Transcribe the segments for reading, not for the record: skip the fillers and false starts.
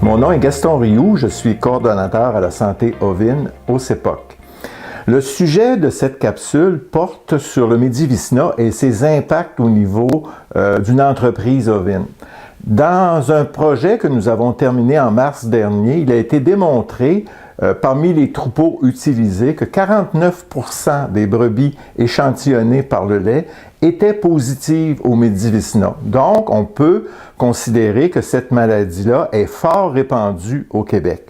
Mon nom est Gaston Rioux, je suis coordonnateur à la santé ovine au CEPOC. Le sujet de cette capsule porte sur le Medivicina et ses impacts au niveau d'une entreprise ovine. Dans un projet que nous avons terminé en mars dernier, il a été démontré parmi les troupeaux utilisés que 49% des brebis échantillonnées par le lait étaient positives au Medivicina. Donc, on peut considérer que cette maladie-là est fort répandue au Québec.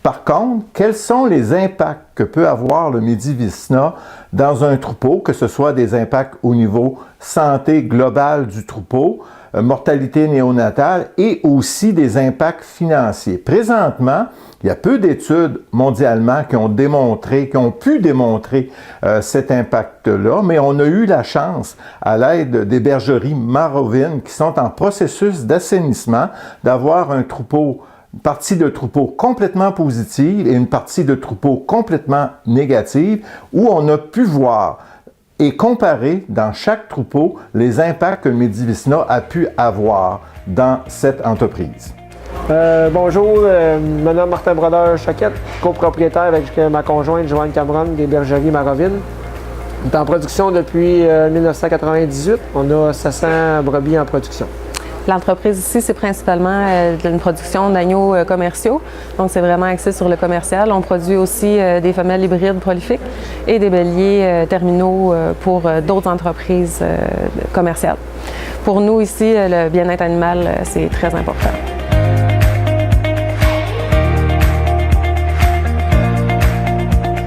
Par contre, quels sont les impacts que peut avoir le Medivicina dans un troupeau, que ce soit des impacts au niveau santé globale du troupeau, mortalité néonatale et aussi des impacts financiers. Présentement, il y a peu d'études mondialement qui ont pu démontrer cet impact-là, mais on a eu la chance, à l'aide des bergeries marovines qui sont en processus d'assainissement, d'avoir une partie de troupeau complètement positive et une partie de troupeau complètement négative, où on a pu voir et comparer dans chaque troupeau les impacts que le Medivicina a pu avoir dans cette entreprise. Bonjour, mon nom est Martin Brodeur-Choquette, copropriétaire avec ma conjointe Joanne Cameron des bergeries Marovines. On est en production depuis 1998. On a 700 brebis en production. L'entreprise ici, c'est principalement une production d'agneaux commerciaux. Donc, c'est vraiment axé sur le commercial. On produit aussi des femelles hybrides prolifiques et des béliers terminaux pour d'autres entreprises commerciales. Pour nous ici, le bien-être animal, c'est très important.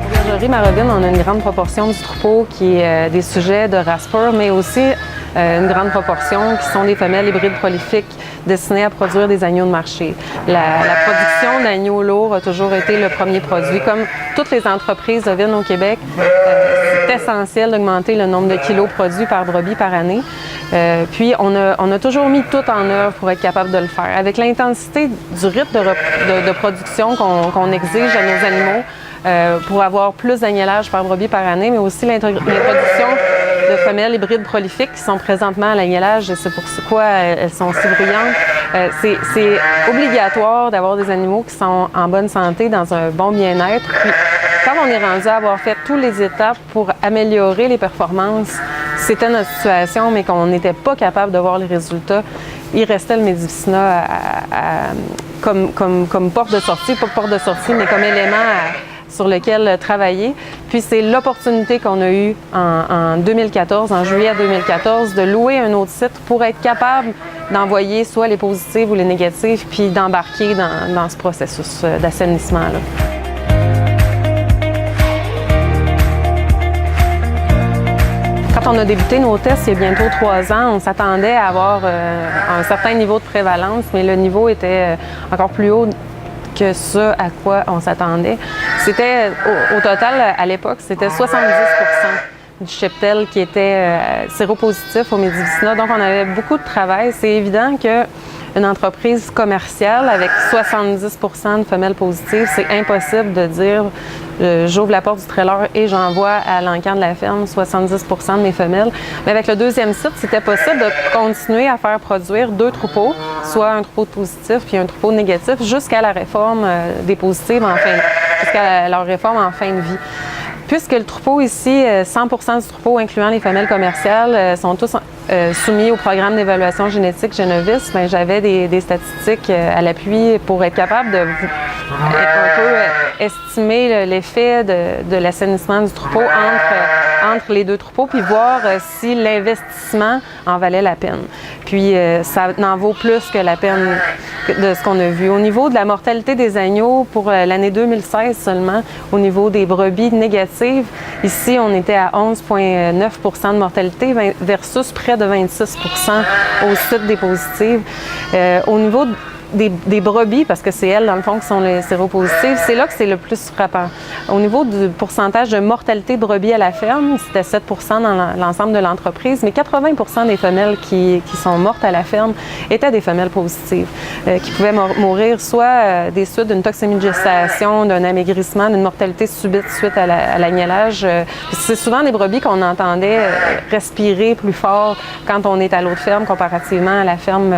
Aux bergeries Marovines, on a une grande proportion du troupeau qui est des sujets de race pure, mais aussi une grande proportion qui sont des femelles hybrides prolifiques destinées à produire des agneaux de marché. La production d'agneaux lourds a toujours été le premier produit. Comme toutes les entreprises ovines au Québec, c'est essentiel d'augmenter le nombre de kilos produits par brebis par année. Puis on a toujours mis tout en œuvre pour être capable de le faire. Avec l'intensité du rythme de production qu'on exige à nos animaux pour avoir plus d'agnellage par brebis par année, mais aussi l'introduction de femelles hybrides prolifiques qui sont présentement à l'agnellage et c'est pourquoi elles sont si bruyantes. C'est obligatoire d'avoir des animaux qui sont en bonne santé, dans un bon bien-être. Puis, quand on est rendu à avoir fait toutes les étapes pour améliorer les performances, c'était notre situation, mais qu'on n'était pas capable de voir les résultats, il restait le Medivicina comme porte de sortie, pas porte de sortie, mais comme élément sur lequel travailler. Puis c'est l'opportunité qu'on a eue en 2014, en juillet 2014, de louer un autre site pour être capable d'envoyer soit les positives ou les négatives, puis d'embarquer dans ce processus d'assainissement-là. Quand on a débuté nos tests il y a bientôt 3 ans, on s'attendait à avoir un certain niveau de prévalence, mais le niveau était encore plus haut que ce à quoi on s'attendait. C'était, au total, à l'époque, c'était 70% du cheptel qui était séropositif au Medivicina. Donc, on avait beaucoup de travail. C'est évident qu'une entreprise commerciale avec 70% de femelles positives, c'est impossible de dire j'ouvre la porte du trailer et j'envoie à l'encan de la ferme 70% de mes femelles. Mais avec le deuxième site, c'était possible de continuer à faire produire 2 troupeaux, soit un troupeau de positif puis un troupeau de négatif, jusqu'à la réforme des positives, jusqu'à leur réforme en fin de vie. Puisque le troupeau ici, 100% du troupeau, incluant les femelles commerciales, sont tous soumis au programme d'évaluation génétique Genovis, bien, j'avais des statistiques à l'appui pour être capable de un peu estimer l'effet de l'assainissement du troupeau entre les 2 troupeaux, puis voir si l'investissement en valait la peine. Puis ça en vaut plus que la peine de ce qu'on a vu. Au niveau de la mortalité des agneaux, pour l'année 2016 seulement, au niveau des brebis négatives, ici on était à 11,9% de mortalité versus près de 26% au site des positives. Au niveau des brebis, parce que c'est elles, dans le fond, qui sont les séropositives, c'est là que c'est le plus frappant. Au niveau du pourcentage de mortalité de brebis à la ferme, c'était 7% dans l'ensemble de l'entreprise, mais 80% des femelles qui sont mortes à la ferme étaient des femelles positives, qui pouvaient mourir soit des suites d'une toxémie de gestation, d'un amaigrissement, d'une mortalité subite suite à l'agnellage. C'est souvent des brebis qu'on entendait respirer plus fort quand on est à l'autre ferme comparativement à la ferme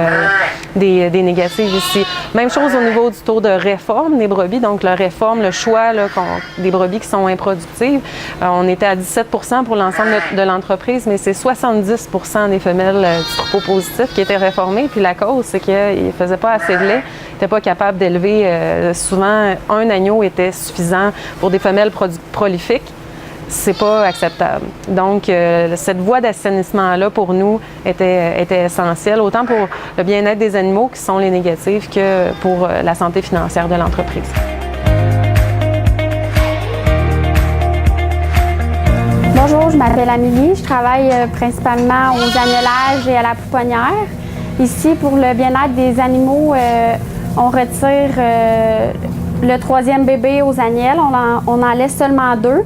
des négatives. aussi. Même chose au niveau du taux de réforme des brebis, donc la réforme, le choix là, des brebis qui sont improductives. On était à 17 pour l'ensemble de l'entreprise, mais c'est 70 des femelles du troupeau positif qui étaient réformées. Puis la cause, c'est qu'ils ne faisaient pas assez de lait, ils n'étaient pas capables d'élever. Souvent, un agneau était suffisant pour des femelles prolifiques. C'est pas acceptable. Donc, cette voie d'assainissement-là, pour nous, était essentielle, autant pour le bien-être des animaux, qui sont les négatifs, que pour la santé financière de l'entreprise. Bonjour, je m'appelle Amélie. Je travaille principalement aux agnelages et à la pouponnière. Ici, pour le bien-être des animaux, on retire le 3e bébé aux agnelles. On en laisse seulement 2.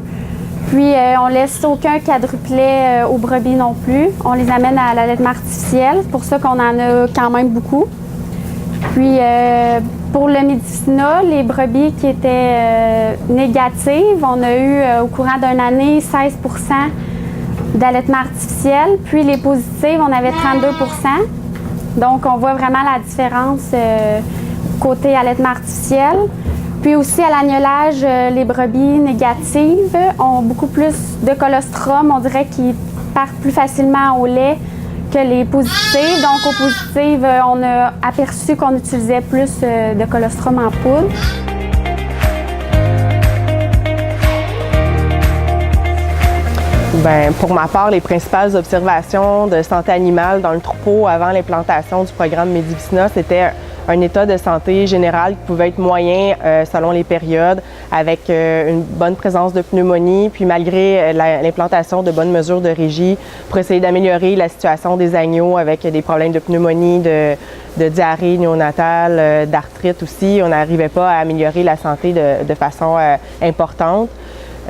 Puis, on laisse aucun quadruplet aux brebis non plus. On les amène à l'allaitement artificiel. C'est pour ça qu'on en a quand même beaucoup. Puis, pour le Medicina, les brebis qui étaient négatives, on a eu au courant d'une année 16 d'allaitement artificiel. Puis, les positives, on avait 32 Donc, on voit vraiment la différence côté allaitement artificiel. Puis aussi, à l'agnelage, les brebis négatives ont beaucoup plus de colostrum. On dirait qu'ils partent plus facilement au lait que les positives. Donc, aux positives, on a aperçu qu'on utilisait plus de colostrum en poudre. Bien, pour ma part, les principales observations de santé animale dans le troupeau avant l'implantation du programme Medivicina, c'était un état de santé général qui pouvait être moyen selon les périodes, avec une bonne présence de pneumonie, puis malgré l'implantation de bonnes mesures de régie pour essayer d'améliorer la situation des agneaux avec des problèmes de pneumonie, de diarrhée néonatale, d'arthrite aussi, on n'arrivait pas à améliorer la santé de façon importante.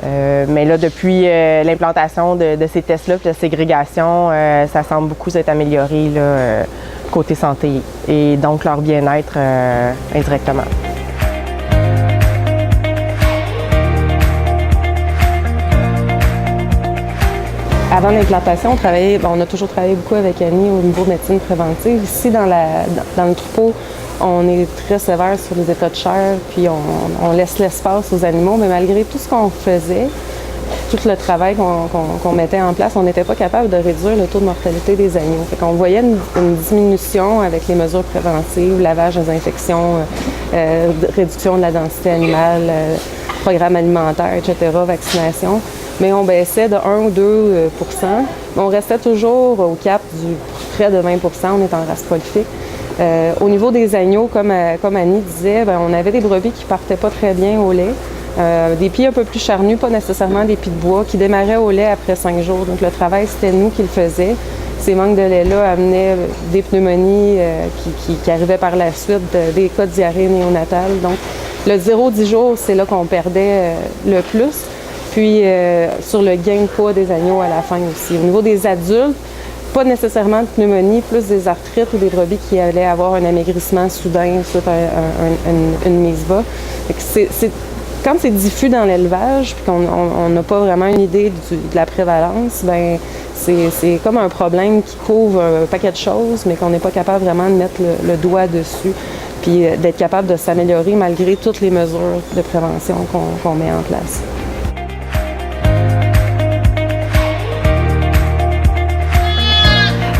Mais là, depuis l'implantation de ces tests-là, puis la ségrégation, ça semble beaucoup s'être amélioré là, côté santé et donc leur bien-être indirectement. Avant l'implantation, on a toujours travaillé beaucoup avec Annie au niveau de médecine préventive. Ici, dans le troupeau, on est très sévère sur les états de chair, puis on laisse l'espace aux animaux, mais malgré tout ce qu'on faisait, tout le travail qu'on mettait en place, on n'était pas capable de réduire le taux de mortalité des agneaux. Fait qu'on voyait une diminution avec les mesures préventives, lavage, désinfection, réduction de la densité animale, programme alimentaire, etc., vaccination. Mais on baissait de 1 ou 2 %. Mais on restait toujours au cap du près de 20 %. On est en race prolifique. Au niveau des agneaux, comme Annie disait, on avait des brebis qui partaient pas très bien au lait. Des pieds un peu plus charnus, pas nécessairement des pieds de bois, qui démarraient au lait après 5 jours. Donc le travail, c'était nous qui le faisions. Ces manques de lait-là amenaient des pneumonies qui arrivaient par la suite, des cas de diarrhée néonatale. Donc le 0-10 jours, c'est là qu'on perdait le plus. Puis sur le gain de poids des agneaux à la fin aussi. Au niveau des adultes, pas nécessairement de pneumonie, plus des arthrites ou des brebis qui allaient avoir un amaigrissement soudain suite à une mise bas. Quand c'est diffus dans l'élevage puis qu'on n'a pas vraiment une idée de la prévalence, ben c'est comme un problème qui couvre un paquet de choses, mais qu'on n'est pas capable vraiment de mettre le doigt dessus puis d'être capable de s'améliorer malgré toutes les mesures de prévention qu'on met en place.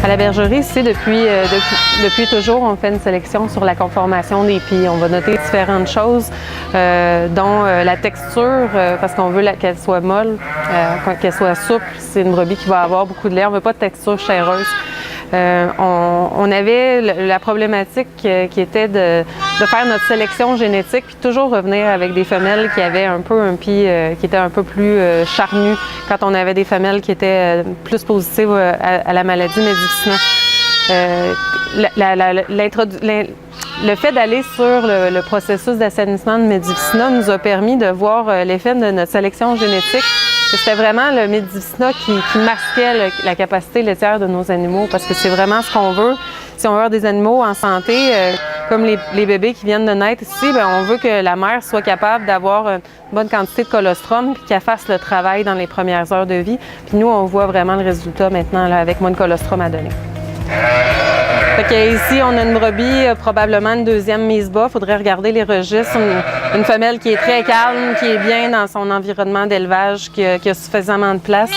À la bergerie, ici, depuis toujours, on fait une sélection sur la conformation des pieds. On va noter différentes choses, dont la texture, parce qu'on veut qu'elle soit molle, qu'elle soit souple. C'est une brebis qui va avoir beaucoup de lait. On ne veut pas de texture chaireuse. On avait la problématique qui était de faire notre sélection génétique puis toujours revenir avec des femelles qui avaient un peu un pied qui était un peu plus charnu quand on avait des femelles qui étaient plus positives à la maladie Medivicina. Le fait d'aller sur le processus d'assainissement de Medivicina nous a permis de voir l'effet de notre sélection génétique. C'était vraiment le Medivicina qui masquait la capacité laitière de nos animaux, parce que c'est vraiment ce qu'on veut. Si on veut avoir des animaux en santé, comme les bébés qui viennent de naître ici, on veut que la mère soit capable d'avoir une bonne quantité de colostrum et qu'elle fasse le travail dans les premières heures de vie. Puis nous, on voit vraiment le résultat maintenant là, avec moins de colostrum à donner. Fait que ici, on a une brebis, probablement une deuxième mise bas. Il faudrait regarder les registres. Une femelle qui est très calme, qui est bien dans son environnement d'élevage, qui a suffisamment de place.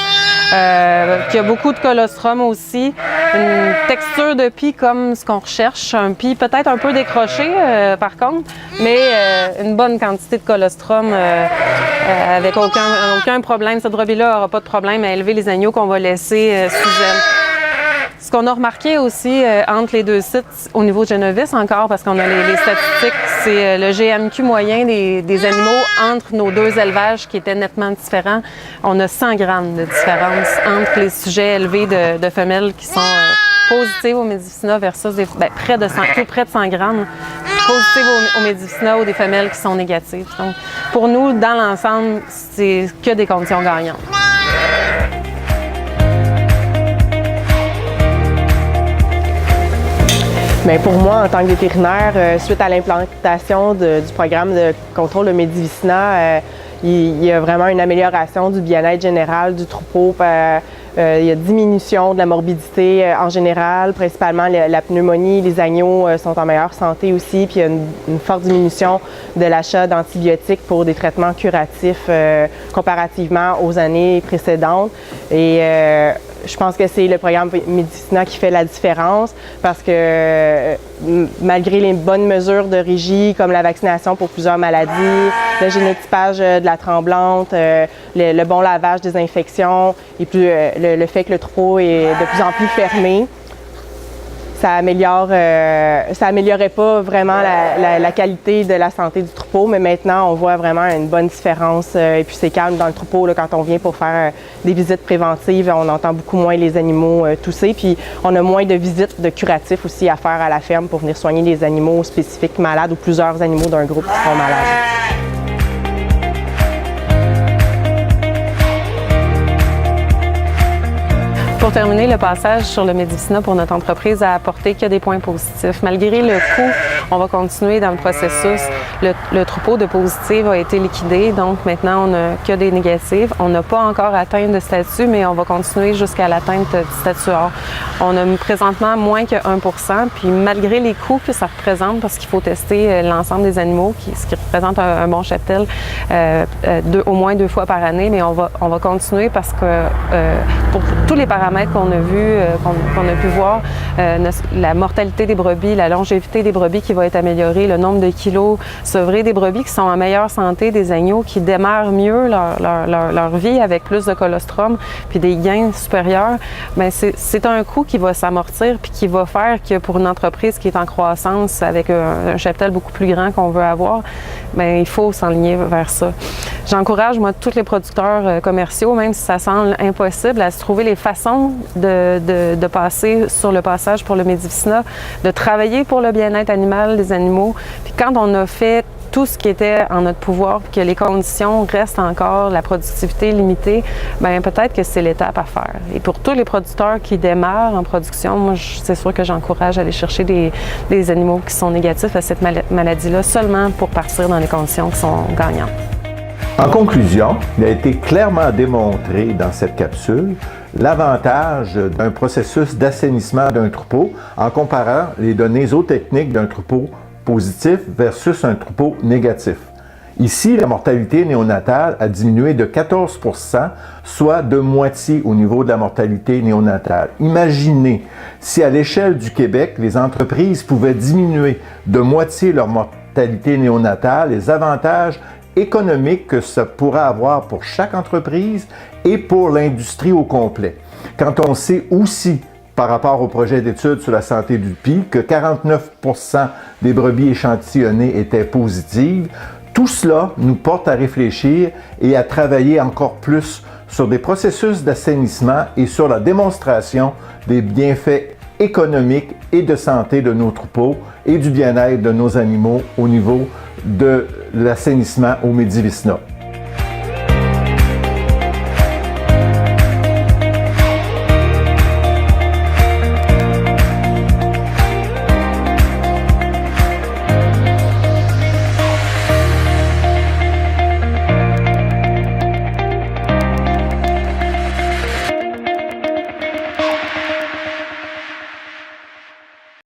Qui a beaucoup de colostrum aussi, une texture de pie comme ce qu'on recherche, un pie peut-être un peu décroché par contre, mais une bonne quantité de colostrum avec aucun problème. Cette brebis-là n'aura pas de problème à élever les agneaux qu'on va laisser sous elle. Ce qu'on a remarqué aussi entre les deux sites, au niveau de Génovis encore, parce qu'on a les statistiques, c'est le GMQ moyen des animaux entre nos deux élevages qui étaient nettement différents. On a 100 grammes de différence entre les sujets élevés de femelles qui sont positives au Medicina versus près de 100 grammes positives au Medicina ou des femelles qui sont négatives. Donc, pour nous, dans l'ensemble, c'est que des conditions gagnantes. Bien, pour moi, en tant que vétérinaire, suite à l'implantation du programme de contrôle de Medivicina, il y a vraiment une amélioration du bien-être général du troupeau. Il y a diminution de la morbidité en général, principalement la pneumonie. Les agneaux sont en meilleure santé aussi, puis il y a une forte diminution de l'achat d'antibiotiques pour des traitements curatifs comparativement aux années précédentes. Et je pense que c'est le programme Medicina qui fait la différence parce que malgré les bonnes mesures de régie comme la vaccination pour plusieurs maladies, le génotypage de la tremblante, le bon lavage des infections et puis le fait que le troupeau est de plus en plus fermé, ça améliorait pas vraiment la qualité de la santé du troupeau, mais maintenant on voit vraiment une bonne différence et puis c'est calme dans le troupeau là, quand on vient pour faire des visites préventives, on entend beaucoup moins les animaux tousser, puis on a moins de visites de curatifs aussi à faire à la ferme pour venir soigner les animaux spécifiques malades ou plusieurs animaux d'un groupe qui sont malades. Pour terminer, le passage sur le Medicina pour notre entreprise a apporté que des points positifs. Malgré le coût, on va continuer dans le processus. Le troupeau de positives a été liquidé, donc maintenant on n'a que des négatives. On n'a pas encore atteint de statut, mais on va continuer jusqu'à l'atteinte du statut or. On a présentement moins que 1%, puis malgré les coûts que ça représente, parce qu'il faut tester l'ensemble des animaux, ce qui représente un bon cheptel au moins 2 fois par année, mais on va continuer parce que pour tous les paramètres qu'on a vus, qu'on a pu voir, la mortalité des brebis, la longévité des brebis qui va être améliorée, le nombre de kilos sevrés des brebis qui sont en meilleure santé, des agneaux qui démarrent mieux leur vie avec plus de colostrum puis des gains supérieurs, bien c'est un coût qui va s'amortir puis qui va faire que pour une entreprise qui est en croissance avec un cheptel beaucoup plus grand qu'on veut avoir, bien il faut s'enligner vers ça. J'encourage, moi, tous les producteurs commerciaux, même si ça semble impossible, à se trouver les façons de passer sur le passage pour le Medivicina, de travailler pour le bien-être animal des animaux. Puis quand on a fait tout ce qui était en notre pouvoir, puis que les conditions restent encore, la productivité limitée, bien peut-être que c'est l'étape à faire. Et pour tous les producteurs qui démarrent en production, moi, c'est sûr que j'encourage à aller chercher des animaux qui sont négatifs à cette maladie-là seulement pour partir dans les conditions qui sont gagnantes. En conclusion, il a été clairement démontré dans cette capsule l'avantage d'un processus d'assainissement d'un troupeau en comparant les données zootechniques d'un troupeau positif versus un troupeau négatif. Ici, la mortalité néonatale a diminué de 14%, soit de moitié au niveau de la mortalité néonatale. Imaginez si à l'échelle du Québec, les entreprises pouvaient diminuer de moitié leur mortalité néonatale, les avantages économique que ça pourrait avoir pour chaque entreprise et pour l'industrie au complet. Quand on sait aussi, par rapport au projet d'étude sur la santé du pie, que 49% des brebis échantillonnées étaient positives, tout cela nous porte à réfléchir et à travailler encore plus sur des processus d'assainissement et sur la démonstration des bienfaits économiques et de santé de nos troupeaux et du bien-être de nos animaux au niveau de l'assainissement au Medivicina.